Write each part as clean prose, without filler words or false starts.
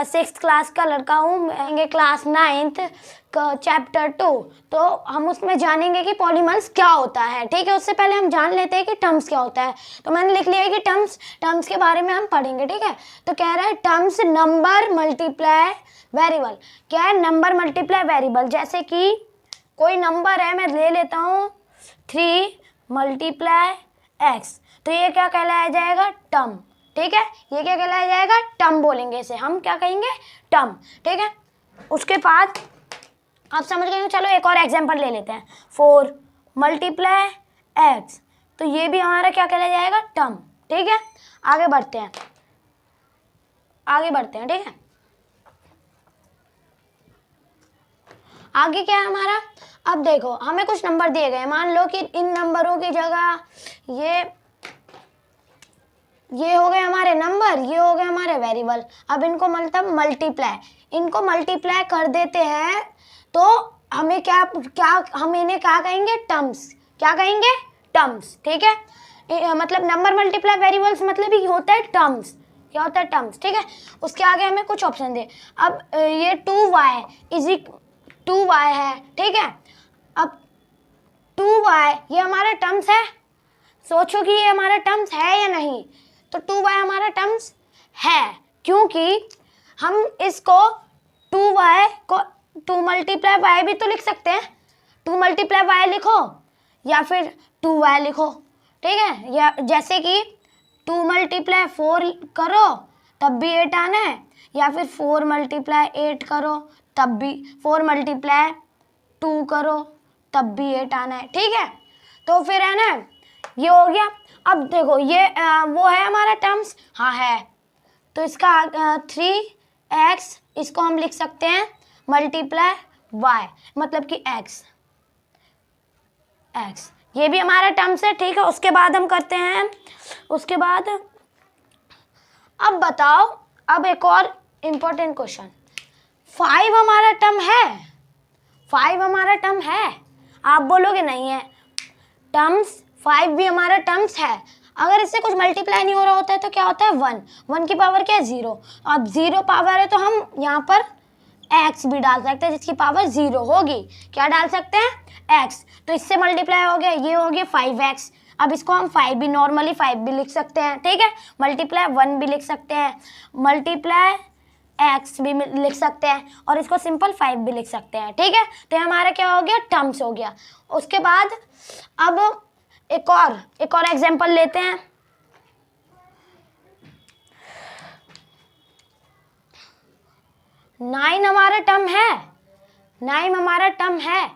6th class का लड़का हूँ, मैं क्लास 9th चैप्टर 2। तो हम उसमें जानेंगे कि पॉलीमर्स क्या होता है, ठीक है। उससे पहले हम जान लेते हैं कि टर्म्स क्या होता है। तो मैंने लिख लिया है कि टर्म्स के बारे में हम पढ़ेंगे, ठीक है। तो कह रहा है टर्म्स नंबर मल्टीप्लाई वेरिएबल। क्या है? Number multiply variable. जैसे कि कोई नंबर है, मैं ले लेता हूँ 3 मल्टीप्लाई x, तो ये क्या कहलाया जाएगा? टर्म, ठीक है। ये क्या कहलाया जाएगा? टर्म बोलेंगे इसे, हम क्या कहेंगे? टर्म, ठीक है। उसके बाद आप समझ गए हो। चलो एक और एग्जांपल ले लेते हैं, 4 मल्टीप्लाई x, तो ये भी हमारा क्या कहलाया जाएगा? टर्म, ठीक है। आगे बढ़ते हैं, ठीक है। आगे क्या है हमारा? अब देखो, हमें कुछ नंबर दिए गए, मान लो कि इन नंबरों की जगह ये हो गए हमारे नंबर, ये हो गए हमारे वेरिएबल। अब इनको मतलब मल्टीप्लाई कर देते हैं, तो हमें हम इन्हें क्या कहेंगे? टर्म्स। क्या कहेंगे? टर्म्स, ठीक है। मतलब नंबर मल्टीप्लाई वेरिएबल्स मतलब ही होता है टर्म्स। क्या होता है? टर्म्स, ठीक है। उसके आगे हमें कुछ ऑप्शन दे। अब ये 2y है, ठीक है। अब 2y ये हमारा टर्म्स है। सोचो कि ये हमारा टर्म्स है या नहीं। तो 2y हमारा टर्म्स है, क्योंकि हम इसको 2y को 2 मल्टीप्लाई y भी तो लिख सकते हैं। 2 मल्टीप्लाई y लिखो या फिर 2y लिखो, ठीक है। या जैसे कि 2 मल्टीप्लाई 4 करो तब भी 8 आना है, या फिर 4 मल्टीप्लाई 8 करो तब भी, 4 मल्टीप्लाई 2 करो तब भी 8 आना है, ठीक है। तो फिर है ना, ये हो गया। अब देखो ये वो है हमारा टर्म्स, हाँ है। तो इसका 3x, इसको हम लिख सकते हैं मल्टीप्लाई y, मतलब कि x, ये भी हमारा टर्म्स है, ठीक है। उसके बाद हम करते हैं, उसके बाद अब बताओ, अब एक और इम्पोर्टेंट क्वेश्चन, 5 हमारा टर्म है? 5 हमारा टर्म है? आप बोलोगे नहीं है। टर्म्स 5 भी हमारा टर्म्स है। अगर इससे कुछ मल्टीप्लाई नहीं हो रहा होता है तो क्या होता है? 1 की पावर क्या है? 0। अब 0 पावर है तो हम यहाँ पर x भी डाल सकते हैं जिसकी पावर 0 होगी। क्या डाल सकते हैं? x। तो इससे मल्टीप्लाई हो गया, ये हो गया 5x। अब इसको हम 5 भी, नॉर्मली 5 भी लिख सकते हैं, ठीक है। मल्टीप्लाई 1 भी लिख सकते हैं, मल्टीप्लाई x भी लिख सकते हैं, और इसको सिंपल 5 भी लिख सकते हैं, ठीक है। तो हमारा क्या हो गया? टर्म्स हो गया। उसके बाद अब एक और एग्जांपल लेते हैं। नाइन हमारा टर्म है? 9 हमारा टर्म है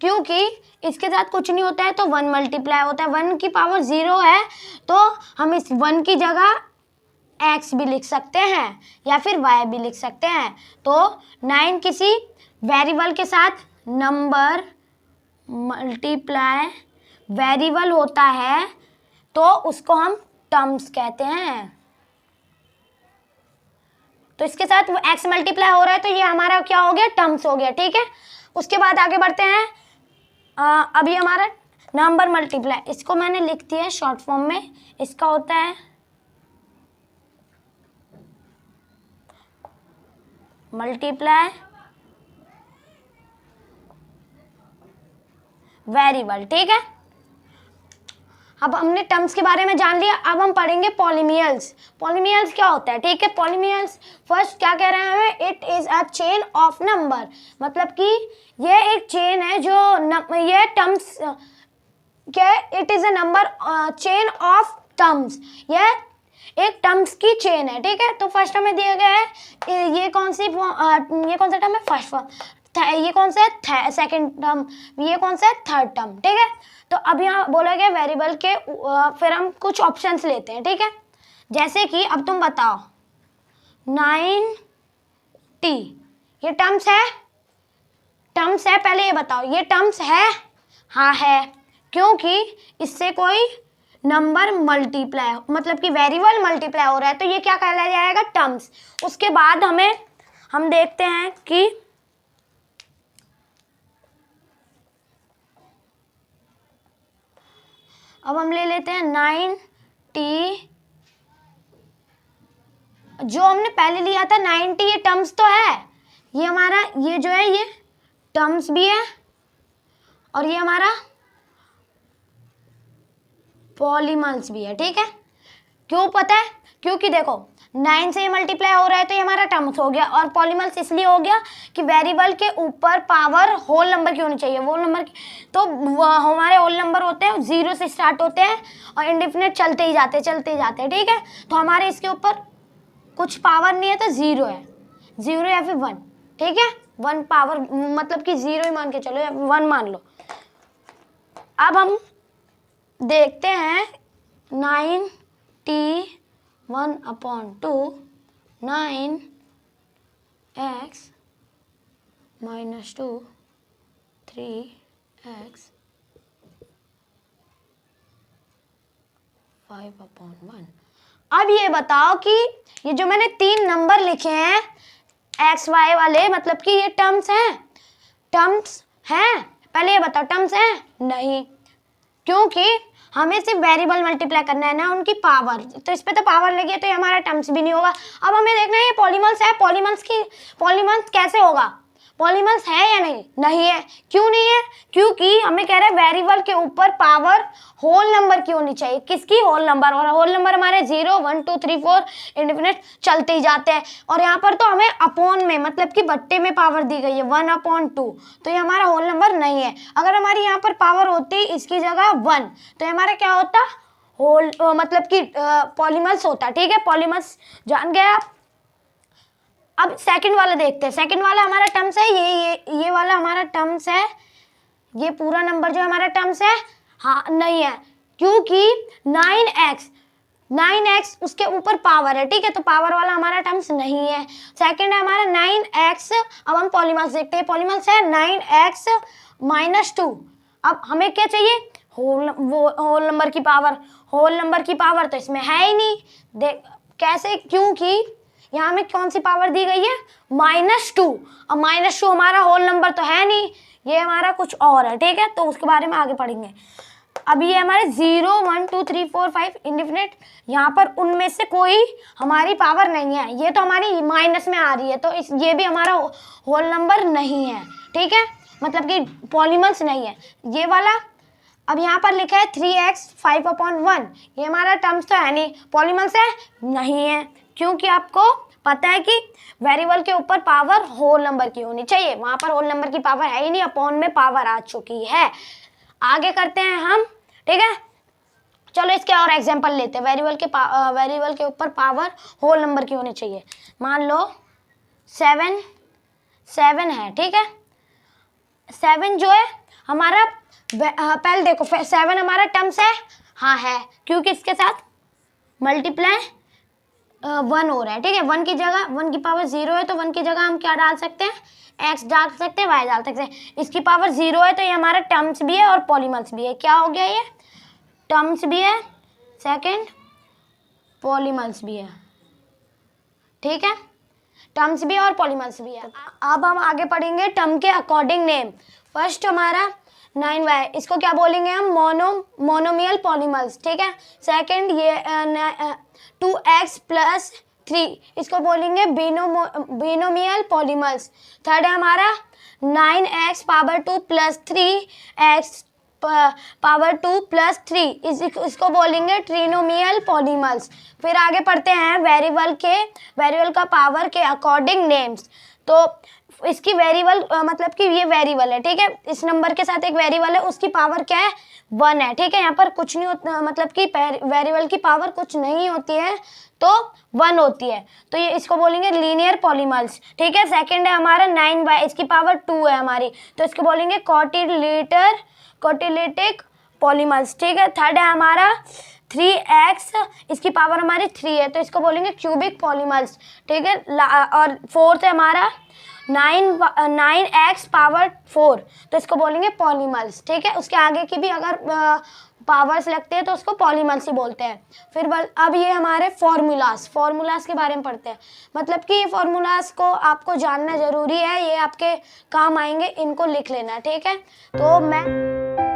क्योंकि इसके साथ कुछ नहीं होता है तो 1 मल्टीप्लाई होता है। 1 की पावर 0 है तो हम इस 1 की जगह x भी लिख सकते हैं या फिर y भी लिख सकते हैं। तो 9 किसी वेरिएबल के साथ नंबर मल्टीप्लाई वेरिएबल होता है तो उसको हम टर्म्स कहते हैं। तो इसके साथ x मल्टीप्लाई हो रहा है तो ये हमारा क्या हो गया? टर्म्स हो गया, ठीक है। उसके बाद आगे बढ़ते हैं। अभी हमारा नंबर मल्टीप्लाई, इसको मैंने लिख दिया है शॉर्ट फॉर्म में। इसका होता है मल्टीप्लाई वेरिएबल, ठीक है। अब हमने टर्म्स के बारे में जान लिया, अब हम पढ़ेंगे पॉलीमियल्स। पॉलीमियल्स क्या होता है? ठीक है, पॉलीमियल्स फर्स्ट क्या कह रहे हैं हमें? It is a chain of number, मतलब कि ये एक चेन है जो ये टर्म्स क्या है? It is a number chain of terms, ये एक टर्म्स की चेन है, ठीक है। तो फर्स्ट हमें दिया गया है ये कौन सा टर्म है? First form. ये कौन सा है? Second term. ये कौन सा है? थर्ड टर्म, ठीक है। तो अब यहाँ बोला गया वेरिएबल के फिर हम कुछ ऑप्शंस लेते हैं, ठीक है। जैसे कि अब तुम बताओ 9t, ये टर्म्स है? टर्म्स है, पहले ये बताओ ये टर्म्स है? हाँ है, क्योंकि इससे कोई नंबर मल्टीप्लाई, मतलब कि वेरिएबल मल्टीप्लाई हो रहा है तो ये क्या कहलाया जाएगा? टर्म्स। उसके बाद हम देखते हैं कि अब हम ले लेते हैं 9t जो हमने पहले लिया था 90, ये टर्म्स तो है, ये हमारा ये जो है ये टर्म्स भी है और ये हमारा पॉलीमर्स भी है, ठीक है। क्यों पता है? क्योंकि देखो 9 से ये मल्टीप्लाई हो रहा है तो ये हमारा टर्म्स हो गया, और पॉलीमर्स इसलिए हो गया कि वेरिएबल के ऊपर पावर होल नंबर की होनी चाहिए। होल नंबर तो हमारे होल नंबर होते हैं 0 से स्टार्ट होते हैं और इंडेफिनिट चलते ही जाते हैं, ठीक है। तो हमारे इसके ऊपर कुछ पावर नहीं है तो 0 है, 0 या फिर 1, ठीक है। 1 पावर मतलब कि 0 ही मान के चलो या 1 मान लो। अब हम देखते हैं 91/2 9x - 2 3x 5/1। अब ये बताओ कि ये जो मैंने 3 नंबर लिखे हैं एक्स वाई वाले, मतलब कि ये टर्म्स हैं? पहले ये बताओ टर्म्स हैं? नहीं, क्योंकि हमें सिर्फ वेरिएबल मल्टीप्लाई करना है ना उनकी पावर, तो इस पे तो पावर लगी है तो ये हमारा टर्म्स भी नहीं होगा। अब हमें देखना है ये पॉलीमर्स है, पॉलीमर्स कैसे होगा? पॉलीमर्स है या नहीं? नहीं है। क्यों नहीं है? क्योंकि हमें कह रहा है वेरिएबल के ऊपर पावर होल नंबर की होनी चाहिए। किसकी? Whole number. और होल नंबर हमारे 0 1 2 3 4 इंडेफिनिट चलते ही जाते हैं। और यहाँ पर तो हमें अपॉन में मतलब कि बट्टे में पावर दी गई है 1/2, तो ये हमारा होल नंबर नहीं है। अगर हमारी यहाँ पर पावर होती इसकी जगह 1 तो ये हमारा क्या होता? होल मतलब कि पॉलीमर्स होता, ठीक है। पॉलीमर्स जान गए आप। अब सेकंड वाला देखते हैं। सेकंड वाला हमारा टर्म्स है ये वाला हमारा टर्म्स है, ये पूरा नंबर जो हमारा टर्म्स है, हाँ नहीं है, क्योंकि 9x उसके ऊपर पावर है, ठीक है, तो पावर वाला हमारा टर्म्स नहीं है। सेकंड है हमारा 9x। अब हम पॉलीमर्स देखते हैं। पॉलीमर्स है 9x - 2। अब हमें क्या चाहिए? होल नंबर की पावर। होल नंबर की पावर तो इसमें है ही नहीं। देख कैसे? क्योंकि यहाँ में कौन सी पावर दी गई है? -2। अब -2 हमारा होल नंबर तो है नहीं, ये हमारा कुछ और है, ठीक है, तो उसके बारे में आगे पढ़ेंगे। अब ये हमारे 0 1 2 3 4 5 इंडेफिनिट, यहाँ पर उनमें से कोई हमारी पावर नहीं है, ये तो हमारी माइनस में आ रही है, तो ये भी हमारा होल नंबर नहीं है, ठीक है, मतलब कि पॉलीमर्स नहीं है ये वाला। अब यहाँ पर लिखा है 3x 5/1, ये हमारा टर्म्स तो है नहीं, पॉलीमर्स है? नहीं है, क्योंकि आपको पता है कि वेरिएबल के ऊपर पावर होल नंबर की होनी चाहिए, वहां पर होल नंबर की पावर है ही नहीं, अपॉन में पावर आ चुकी है। आगे करते हैं हम, ठीक है। चलो इसके और एग्जांपल लेते हैं। वेरिएबल के ऊपर पावर होल नंबर की होनी चाहिए। मान लो 7 है, ठीक है। 7 जो है हमारा पहले देखो 7 हमारा टर्म्स है, हाँ है, क्योंकि इसके साथ मल्टीप्लाई 1 हो रहा है, ठीक है। 1 की जगह 1 की पावर 0 है तो 1 की जगह हम क्या डाल सकते हैं? x डाल सकते हैं, y डाल सकते हैं। इसकी पावर 0 है तो ये हमारा टर्म्स भी है और पॉलीमर्स भी है। क्या हो गया? ये टर्म्स भी है, सेकंड पॉलीमर्स भी है, ठीक है, टर्म्स भी है और पॉलीमर्स भी है। अब हम आगे पढ़ेंगे टर्म के अकॉर्डिंग नेम। फर्स्ट हमारा 9y, इसको क्या बोलेंगे हम? मोनोमियल पॉलीमर्स, ठीक है। सेकंड ये 2x + 3, इसको बोलेंगे बिनोमियल पॉलीमर्स। थर्ड है हमारा 9x पावर 2 + 3x पावर 2 + 3, इसको बोलेंगे ट्रिनोमियल पॉलीमर्स। फिर आगे पढ़ते हैं वेरिएबल का पावर के अकॉर्डिंग नेम्स। तो इसकी वेरिएबल मतलब कि ये वेरिएबल है, ठीक है, इस नंबर के साथ एक वेरिएबल है, उसकी पावर क्या है? 1 है, ठीक है। यहाँ पर कुछ नहीं होता, मतलब कि वेरिएबल की पावर कुछ नहीं होती है तो 1 होती है, तो ये इसको बोलेंगे लीनियर पॉलीमर्स, ठीक है। सेकंड है हमारा 9y, इसकी पावर 2 है हमारी, तो इसको बोलेंगे क्वाड्रिलेटिक पॉलीमर्स, ठीक है। थर्ड है हमारा 3x, इसकी पावर हमारी 3 है तो इसको बोलेंगे क्यूबिक पॉलीमर्स, ठीक है। और फोर्थ है हमारा 9x पावर 4, तो इसको बोलेंगे पॉलीमर्स, ठीक है। उसके आगे की भी अगर पावर्स लगते हैं तो उसको पॉलीमर्स ही बोलते हैं। फिर अब ये हमारे फॉर्मूलाज के बारे में पढ़ते हैं, मतलब कि ये फॉर्मूलाज को आपको जानना ज़रूरी है, ये आपके काम आएंगे, इनको लिख लेना, ठीक है। तो मैं